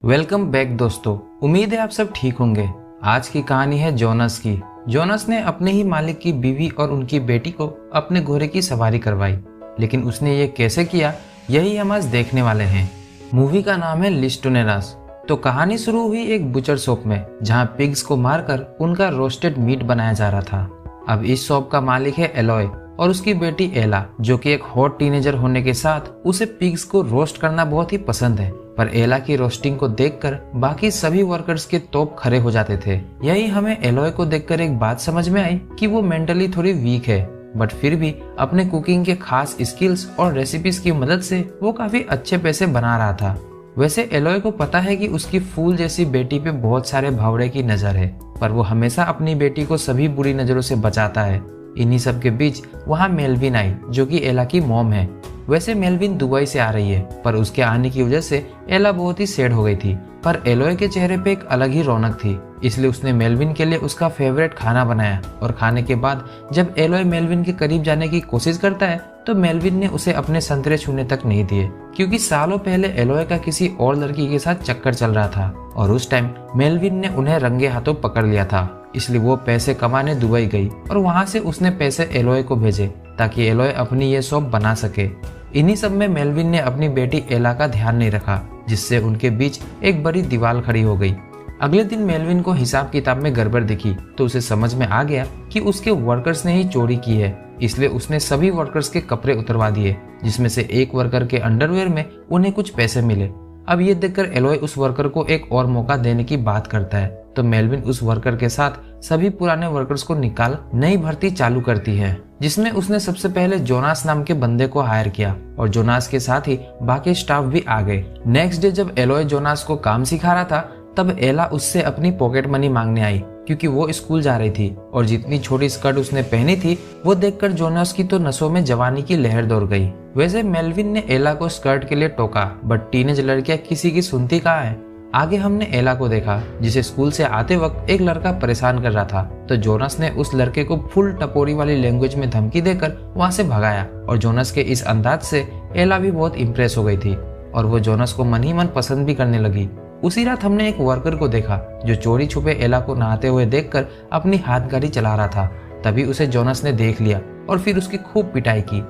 Welcome back दोस्तों। उम्मीद है आप सब ठीक होंगे। आज की कहानी है जोनस की। जोनस ने अपने ही मालिक की बीवी और उनकी बेटी को अपने घोड़े की सवारी करवाई, लेकिन उसने ये कैसे किया यही हम आज देखने वाले हैं। मूवी का नाम है लिस्टोनेरास। तो कहानी शुरू हुई एक बुचर शॉप में, जहाँ पिग्स को मारकर उनका रोस्टेड मीट बनाया जा रहा था। अब इस शॉप का मालिक है एलोय और उसकी बेटी एला, जो कि एक हॉट टीनेजर होने के साथ उसे पिग्स को रोस्ट करना बहुत ही पसंद है। पर एला की रोस्टिंग को देखकर बाकी सभी वर्कर्स के तोप खड़े हो जाते थे। यही हमें एलोय को देखकर एक बात समझ में आई कि वो मेंटली थोड़ी वीक है, बट फिर भी अपने कुकिंग के खास स्किल्स और रेसिपीज की मदद से वो काफी अच्छे पैसे बना रहा था। वैसे एलोय को पता है कि उसकी फूल जैसी बेटी पे बहुत सारे भावड़े की नजर है, पर वो हमेशा अपनी बेटी को सभी बुरी नजरों से बचाता है। इन्हीं सब के बीच वहाँ मेलविन आई, जो कि एला की मॉम है। वैसे मेलविन दुबई से आ रही है, पर उसके आने की वजह से एला बहुत ही सैड हो गई थी। पर एलोय के चेहरे पे एक अलग ही रौनक थी, इसलिए उसने मेलविन के लिए उसका फेवरेट खाना बनाया। और खाने के बाद जब एलोय मेलविन के करीब जाने की कोशिश करता है, तो मेलविन ने उसे अपने संतरे छूने तक नहीं दिए, क्योंकि सालों पहले एलोय का किसी और लड़की के साथ चक्कर चल रहा था और उस टाइम मेलविन ने उन्हें रंगे हाथों पकड़ लिया था। इसलिए वो पैसे कमाने दुबई गई और वहां से उसने पैसे एलोय को भेजे ताकि एलोय अपनी ये शॉप बना सके। इन्हीं सब में मेलविन ने अपनी बेटी एला का ध्यान नहीं रखा, जिससे उनके बीच एक बड़ी दीवार खड़ी हो गई। अगले दिन मेलविन को हिसाब किताब में गड़बड़ दिखी, तो उसे समझ में आ गया कि उसके वर्कर्स ने ही चोरी की है। इसलिए उसने सभी वर्कर्स के कपड़े उतरवा दिए, जिसमें से एक वर्कर के अंडरवेयर में उन्हें कुछ पैसे मिले। अब ये देखकर एलोय उस वर्कर को एक और मौका देने की बात करता है, तो मेलविन उस वर्कर के साथ सभी पुराने वर्कर्स को निकाल नई भर्ती चालू करती है, जिसमें उसने सबसे पहले जोनास नाम के बंदे को हायर किया और जोनास के साथ ही बाकी स्टाफ भी आ गए। नेक्स्ट डे जब एलोय जोनास को काम सिखा रहा था, तब एला उससे अपनी पॉकेट मनी मांगने आई, क्योंकि वो स्कूल जा रही थी और जितनी छोटी स्कर्ट उसने पहनी थी वो देखकर जोनास की तो नसों में जवानी की लहर दौड़ गई। वैसे मेलविन ने एला को स्कर्ट के लिए टोका, बट टीनेज लड़कियां किसी की सुनती कहाँ है। आगे हमने एला को देखा, जिसे स्कूल से आते वक्त एक लड़का परेशान कर रहा था, तो जोनास ने उस लड़के को फुल टपोरी वाली लैंग्वेज में धमकी देकर वहां से भगाया। और जोनास के इस अंदाज से एला भी बहुत इम्प्रेस हो गई थी और वो जोनास को मन ही मन पसंद भी करने लगी। उसी रात हमने एक वर्कर को देखा जो चोरी छुपे एला को नहाते हुए देखकर अपनी हाथ गाड़ी चला रहा था। तभी उसे जोनास ने देख लिया और फिर उसकी खूब पिटाई की।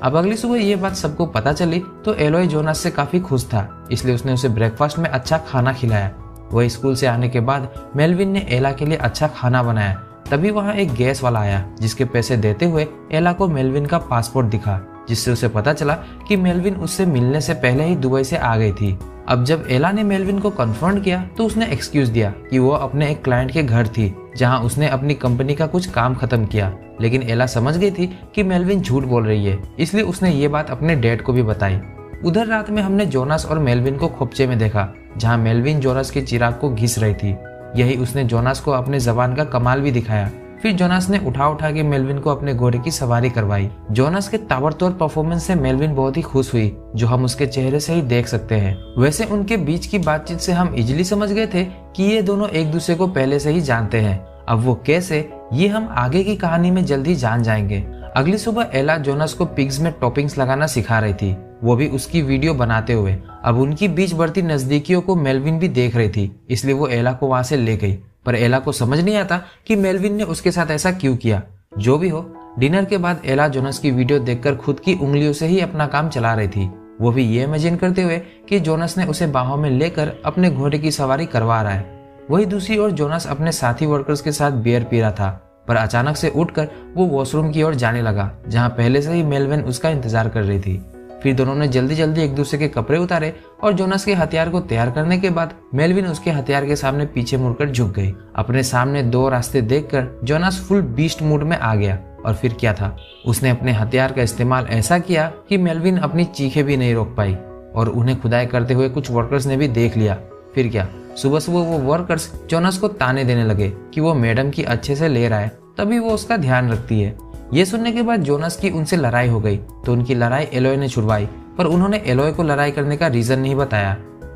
अब अगली सुबह ये बात सबको पता चली, तो एलोय जोनास से काफी खुश था, इसलिए उसने उसे ब्रेकफास्ट में अच्छा खाना खिलाया। वही स्कूल से आने के बाद मेलविन ने एला के लिए अच्छा खाना बनाया। तभी वहाँ एक गैस वाला आया, जिसके पैसे देते हुए एला को मेलविन का पासपोर्ट दिखा, जिससे उसे पता चला कि मेलविन उससे मिलने से पहले ही दुबई से आ गई थी। अब जब एला ने मेलविन को कन्फ्रंट किया, तो उसने एक्सक्यूज दिया कि वो अपने एक क्लाइंट के घर थी, जहां उसने अपनी कंपनी का कुछ काम खत्म किया। लेकिन एला समझ गई थी कि मेलविन झूठ बोल रही है, इसलिए उसने ये बात अपने डैड को भी बताई। उधर रात में हमने जोनास और मेलविन को खोपचे में देखा, जहाँ मेलविन जोनास के चिराग को घिस रही थी। यही उसने जोनास को अपने जबान का कमाल भी दिखाया। फिर जोनास ने उठा के मेलविन को अपने घोड़े की सवारी करवाई। जोनास के ताबड़तोड़ परफॉर्मेंस से मेलविन बहुत ही खुश हुई, जो हम उसके चेहरे से ही देख सकते हैं। वैसे उनके बीच की बातचीत से हम इजीली समझ गए थे कि ये दोनों एक दूसरे को पहले से ही जानते हैं। अब वो कैसे, ये हम आगे की कहानी में जल्दी जान जाएंगे। अगली सुबह एला जोनास को पिग्स में टॉपिंग्स लगाना सिखा रही थी, वो भी उसकी वीडियो बनाते हुए। अब उनकी बीच बढ़ती नजदीकियों को मेलविन भी देख रही थी, इसलिए वो एला को वहां से ले गई। पर एला को समझ नहीं आता कि मेलविन ने उसके साथ ऐसा क्यों किया। जो भी हो, डिनर के बाद एला जोनास की वीडियो देखकर खुद की उंगलियों से ही अपना काम चला रही थी, वो भी ये इमेजिन करते हुए कि जोनास ने उसे बाहों में लेकर अपने घोड़े की सवारी करवा रहा है। वही दूसरी ओर जोनास अपने साथी वर्कर्स के साथ बियर पी रहा था, पर अचानक से उठकर वो वॉशरूम की ओर जाने लगा, जहाँ पहले से ही मेलविन उसका इंतजार कर रही थी। फिर दोनों ने जल्दी जल्दी एक दूसरे के कपड़े उतारे और जोनास के हथियार को तैयार करने के बाद मेलविन उसके हथियार के सामने पीछे मुड़कर झुक गई। अपने सामने दो रास्ते देखकर जोनास फुल बीस्ट मूड में आ गया। और फिर क्या था, उसने अपने हथियार का इस्तेमाल ऐसा किया कि मेलविन अपनी चीखें भी नहीं रोक पाई और उन्हें खुदाई करते हुए कुछ वर्कर्स ने भी देख लिया। फिर क्या, सुबह सुबह वो वर्कर्स जोनास को ताने देने लगे कि वो मैडम की अच्छे से ले रहा है, तभी वो उसका ध्यान रखती है। ये सुनने के बाद जोनास की उनसे लड़ाई हो गई, तो उनकी लड़ाई एलोय ने छुड़वाई, पर उन्होंने एलोय को लड़ाई करने का रीजन नहीं बताया।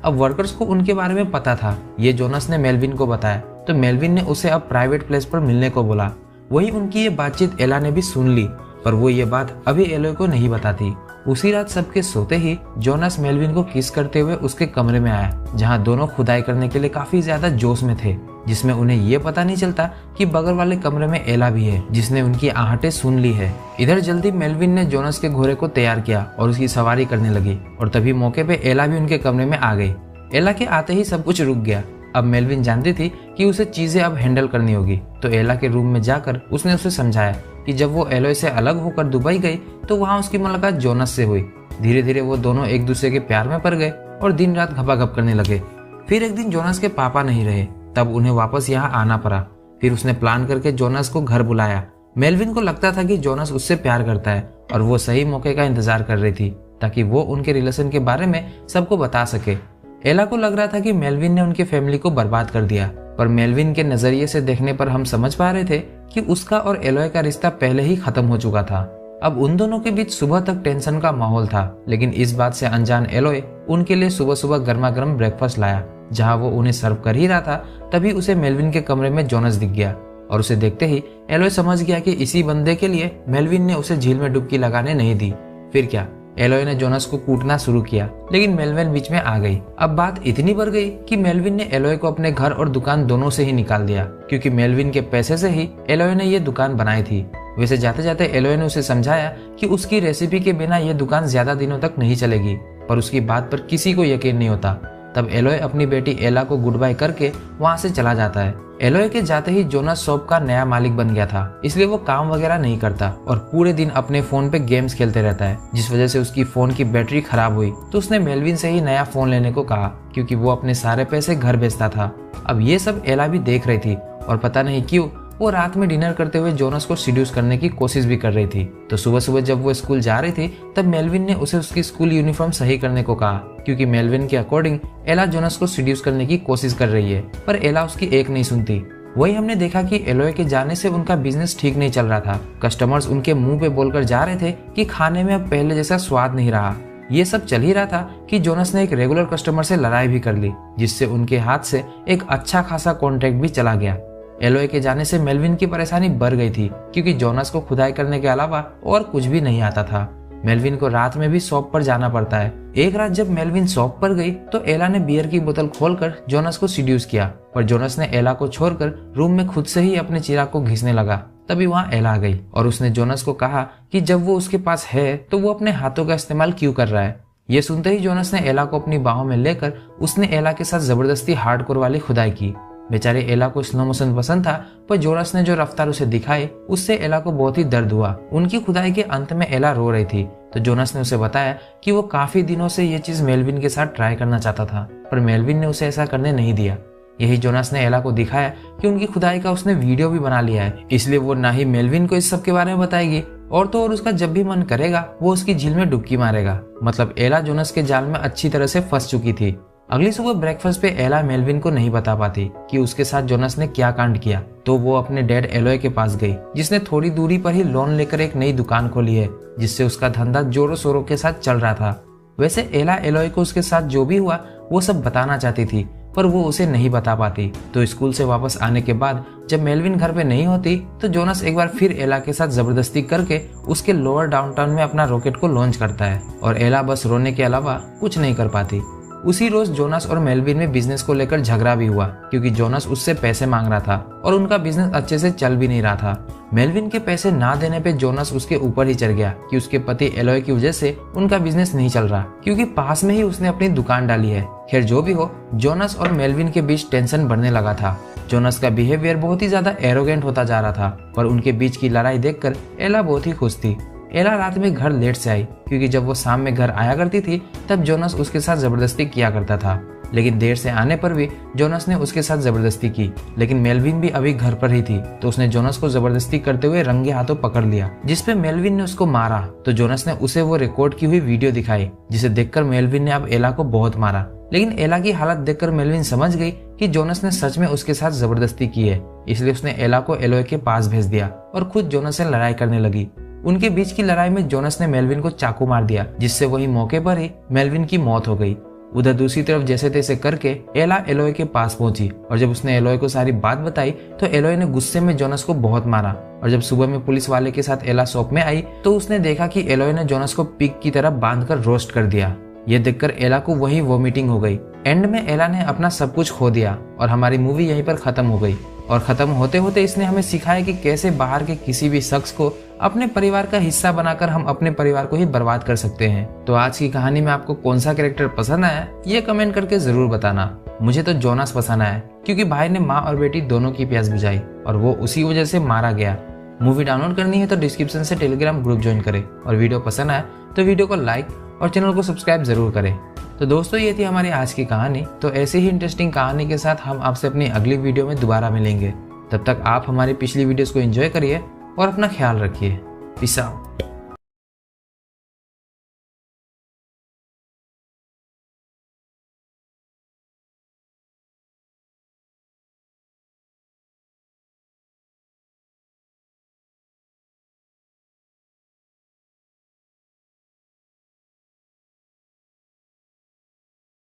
अब वर्कर्स को उनके बारे में पता था, ये जोनास ने मेलविन को बताया, तो मेलविन ने उसे अब प्राइवेट प्लेस पर मिलने को बोला। वही उनकी ये बातचीत एला ने भी सुन ली, पर वो ये बात अभी एलोय को नहीं बताती। उसी रात सबके सोते ही जोनस मेलविन को किस करते हुए उसके कमरे में आया, जहां दोनों खुदाई करने के लिए काफी ज्यादा जोश में थे, जिसमें उन्हें ये पता नहीं चलता कि बगल वाले कमरे में एला भी है, जिसने उनकी आहटें सुन ली है। इधर जल्दी मेलविन ने जोनस के घोड़े को तैयार किया और उसकी सवारी करने लगी, और तभी मौके पे एला भी उनके कमरे में आ गई। एला के आते ही सब कुछ रुक गया। अब मेलविन जानती थी कि उसे चीजें अब हैंडल करनी होगी, तो एला के रूम में जाकर उसने उसे समझाया कि जब वो एलोय से अलग होकर दुबई गई तो वहाँ उसकी मुलाकात जोनस से हुई। धीरे धीरे वो दोनों एक दूसरे के प्यार में पड़ गए और दिन रात घपाघप करने लगे। फिर एक दिन जोनस के पापा नहीं रहे, तब उन्हें वापस यहाँ आना पड़ा। फिर उसने प्लान करके जोनस को घर बुलाया। मेलविन को लगता था कि जोनस उससे प्यार करता है और वो सही मौके का इंतजार कर रही थी ताकि वो उनके रिलेशन के बारे में सबको बता सके। एला को लग रहा था कि मेलविन ने उनके फैमिली को बर्बाद कर दिया, पर मेलविन के नजरिए से देखने पर हम समझ पा रहे थे कि उसका और एलोय का रिश्ता पहले ही खत्म हो चुका था। अब उन दोनों के बीच सुबह तक टेंशन का माहौल था, लेकिन इस बात से अनजान एलोय उनके लिए सुबह सुबह गर्मा गर्म ब्रेकफास्ट लाया। जहां वो उन्हें सर्व कर ही रहा था, तभी उसे मेलविन के कमरे में जोनस दिख गया, और उसे देखते ही एलोय समझ गया कि इसी बंदे के लिए मेलविन ने उसे झील में डुबकी लगाने नहीं दी। फिर क्या, एलोय ने जोनस को कूटना शुरू किया, लेकिन मेलविन बीच में आ गई। अब बात इतनी बढ़ गई कि मेलविन ने एलोय को अपने घर और दुकान दोनों से ही निकाल दिया, क्योंकि मेलविन के पैसे से ही एलोय ने ये दुकान बनाई थी। वैसे जाते जाते एलोय ने उसे समझाया कि उसकी रेसिपी के बिना ये दुकान ज्यादा दिनों तक नहीं चलेगी, पर उसकी बात पर किसी को यकीन नहीं होता। तब एलोय अपनी बेटी एला को गुड बाय करके वहाँ से चला जाता है। एलोय के जाते ही जोनस शॉप का नया मालिक बन गया था, इसलिए वो काम वगैरह नहीं करता और पूरे दिन अपने फोन पे गेम्स खेलते रहता है, जिस वजह से उसकी फोन की बैटरी खराब हुई। तो उसने मेलविन से ही नया फोन लेने को कहा, क्योंकि वो अपने सारे पैसे घर भेजता था। अब ये सब एला भी देख रही थी, और पता नहीं क्यों वो रात में डिनर करते हुए जोनस को सीड्यूस करने की कोशिश भी कर रही थी। तो सुबह सुबह जब वो स्कूल जा रही थी, तब मेलविन ने उसे उसकी स्कूल यूनिफॉर्म सही करने को कहा, क्योंकि मेलविन के अकॉर्डिंग एला जोनस को सीड्यूस करने की कोशिश कर रही है, पर एला उसकी एक नहीं सुनती। वही हमने देखा कि एलोय के जाने से उनका बिजनेस ठीक नहीं चल रहा था। कस्टमर्स उनके मुंह पे बोलकर जा रहे थे कि खाने में अब पहले जैसा स्वाद नहीं रहा। ये सब चल ही रहा था कि जोनस ने एक रेगुलर कस्टमर से लड़ाई भी कर ली, जिससे उनके हाथ से एक अच्छा खासा कॉन्ट्रैक्ट भी चला गया। एलोय के जाने से मेलविन की परेशानी बढ़ गई थी, क्योंकि जोनस को खुदाई करने के अलावा और कुछ भी नहीं आता था। मेलविन को रात में भी शॉप पर जाना पड़ता है। एक रात जब मेलविन शॉप पर गई तो एला ने बियर की बोतल खोलकर जोनस को सीड्यूस किया, पर जोनस ने एला को छोड़कर रूम में खुद से ही अपने चिराग को घिसने लगा। तभी वहाँ एला आ गई और उसने जोनस को कहा कि जब वो उसके पास है तो वो अपने हाथों का इस्तेमाल क्यों कर रहा है। ये सुनते ही जोनस ने एला को अपनी बाहों में लेकर उसने एला के साथ जबरदस्ती हार्डकोर वाली खुदाई की। बेचारे एला को स्लो मोशन पसंद था, पर जोनस ने जो रफ्तार उसे दिखाई उससे एला को बहुत ही दर्द हुआ। उनकी खुदाई के अंत में एला रो रही थी, तो जोनस ने उसे बताया कि वो काफी दिनों से ये चीज मेलविन के साथ ट्राई करना चाहता था, पर मेलविन ने उसे ऐसा करने नहीं दिया। यही जोनस ने एला को दिखाया कि उनकी खुदाई का उसने वीडियो भी बना लिया है, इसलिए वो ना ही मेलविन को इस सब के बारे में बताएगी, और तो और उसका जब भी मन करेगा वो उसकी झील में डुबकी मारेगा। मतलब एला जोनस के जाल में अच्छी तरह से फंस चुकी थी। अगली सुबह ब्रेकफास्ट पे एला मेलविन को नहीं बता पाती कि उसके साथ जोनस ने क्या कांड किया, तो वो अपने डैड एलोय के पास गई, जिसने थोड़ी दूरी पर ही लोन लेकर एक नई दुकान खोली है, जिससे उसका धंधा जोरों शोरों के साथ चल रहा था। वैसे एला एलोय को उसके साथ जो भी हुआ वो सब बताना चाहती थी, पर वो उसे नहीं बता पाती। तो स्कूल से वापस आने के बाद जब मेलविन घर पे नहीं होती, तो जोनस एक बार फिर एला के साथ जबरदस्ती करके उसके लोअर डाउनटाउन में अपना रॉकेट को लॉन्च करता है, और एला बस रोने के अलावा कुछ नहीं कर पाती। उसी रोज जोनस और मेलविन में बिजनेस को लेकर झगड़ा भी हुआ, क्योंकि जोनस उससे पैसे मांग रहा था और उनका बिजनेस अच्छे से चल भी नहीं रहा था। मेलविन के पैसे ना देने पे जोनस उसके ऊपर ही चढ़ गया कि उसके पति एलोय की वजह से उनका बिजनेस नहीं चल रहा, क्योंकि पास में ही उसने अपनी दुकान डाली है। खैर जो भी हो, जोनस और मेलविन के बीच टेंशन बढ़ने लगा था। जोनस का बिहेवियर बहुत ही ज्यादा एरोगेंट होता जा रहा था, पर उनके बीच की लड़ाई देखकर एला बहुत ही खुश थी। एला रात में घर लेट से आई, क्योंकि जब वो शाम में घर आया करती थी तब जोनस उसके साथ जबरदस्ती किया करता था, लेकिन देर से आने पर भी जोनस ने उसके साथ जबरदस्ती की। लेकिन मेलविन भी अभी घर पर ही थी, तो उसने जोनस को जबरदस्ती करते हुए रंगे हाथों पकड़ लिया, जिसपे मेलविन ने उसको मारा। तो जोनस ने उसे वो रिकॉर्ड की हुई वीडियो दिखाई, जिसे देखकर मेलविन ने अब एला को बहुत मारा। लेकिन एला की हालत देखकर मेलविन समझ गई कि जोनस ने सच में उसके साथ जबरदस्ती की है, इसलिए उसने एला को एलोय के पास भेज दिया और खुद जोनस से लड़ाई करने लगी। उनके बीच की लड़ाई में जोनस ने मेलविन को चाकू मार दिया, जिससे वही मौके पर ही मेलविन की मौत हो गई। उधर दूसरी तरफ जैसे तैसे करके एला एलोय के पास पहुंची और जब उसने एलोय को सारी बात बताई तो एलोय ने गुस्से में जोनस को बहुत मारा। और जब सुबह में पुलिस वाले के साथ एला शॉप में आई तो उसने देखा कि एलोय ने जोनस को पिग की तरह बांधकर रोस्ट कर दिया। ये देखकर एला को वही वोमिटिंग हो गई। एंड में एला ने अपना सब कुछ खो दिया और हमारी मूवी यहीं पर खत्म हो गई। और खत्म होते होते इसने हमें सिखाया कि कैसे बाहर के किसी भी शख्स को अपने परिवार का हिस्सा बनाकर हम अपने परिवार को ही बर्बाद कर सकते हैं। तो आज की कहानी में आपको कौन सा कैरेक्टर पसंद आया ये कमेंट करके जरूर बताना। मुझे तो जोनास पसंद आया क्योंकि भाई ने माँ और बेटी दोनों की प्यास बुझाई और वो उसी वजह से मारा गया। मूवी डाउनलोड करनी है तो डिस्क्रिप्शन से टेलीग्राम ग्रुप ज्वाइन करें और वीडियो पसंद आए तो वीडियो को लाइक और चैनल को सब्सक्राइब जरूर करें। तो दोस्तों ये थी हमारी आज की कहानी। तो ऐसे ही इंटरेस्टिंग कहानी के साथ हम आपसे अपनी अगली वीडियो में दोबारा मिलेंगे। तब तक आप हमारी पिछली वीडियोस को एंजॉय करिए और अपना ख्याल रखिए। Peace out.